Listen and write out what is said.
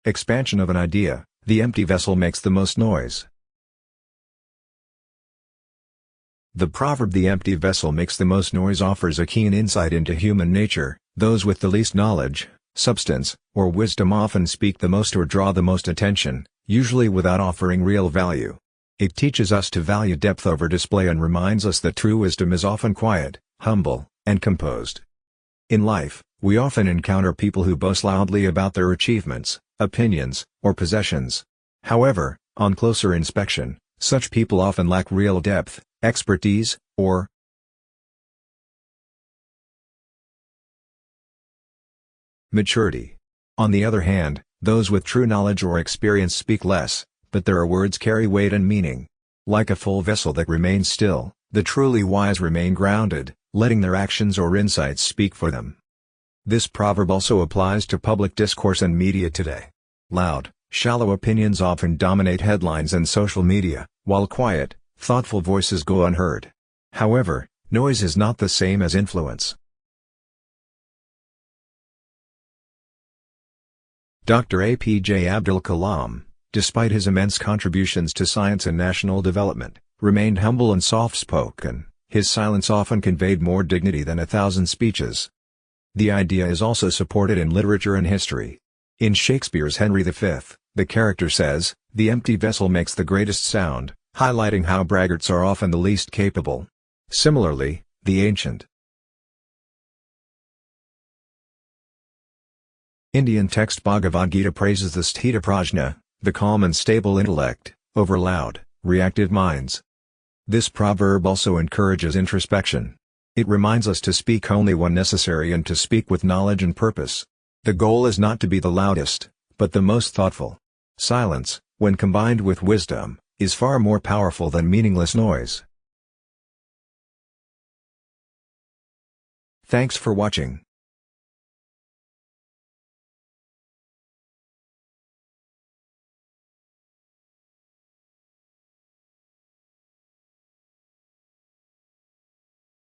Expansion of an idea: the empty vessel makes the most noise. The proverb "the empty vessel makes the most noise" offers a keen insight into human nature. Those with the least knowledge, substance, or wisdom often speak the most or draw the most attention, usually without offering real value. It teaches us to value depth over display and reminds us that true wisdom is often quiet, humble, and composed. In life, we often encounter people who boast loudly about their achievements, opinions, or possessions. However, on closer inspection, such people often lack real depth, expertise, or maturity. On the other hand, those with true knowledge or experience speak less, but their words carry weight and meaning. Like a full vessel that remains still, the truly wise remain grounded, letting their actions or insights speak for them. This proverb also applies to public discourse and media today. Loud, shallow opinions often dominate headlines and social media, while quiet, thoughtful voices go unheard. However, noise is not the same as influence. Dr. APJ Abdul Kalam, despite his immense contributions to science and national development, remained humble and soft-spoken. His silence often conveyed more dignity than 1,000 speeches. The idea is also supported in literature and history. In Shakespeare's Henry V, the character says, "The empty vessel makes the greatest sound," highlighting how braggarts are often the least capable. Similarly, the ancient Indian text Bhagavad Gita praises the sthita prajna, the calm and stable intellect, over loud, reactive minds. This proverb also encourages introspection. It reminds us to speak only when necessary and to speak with knowledge and purpose. The goal is not to be the loudest, but the most thoughtful. Silence, when combined with wisdom, is far more powerful than meaningless noise. Thanks for watching.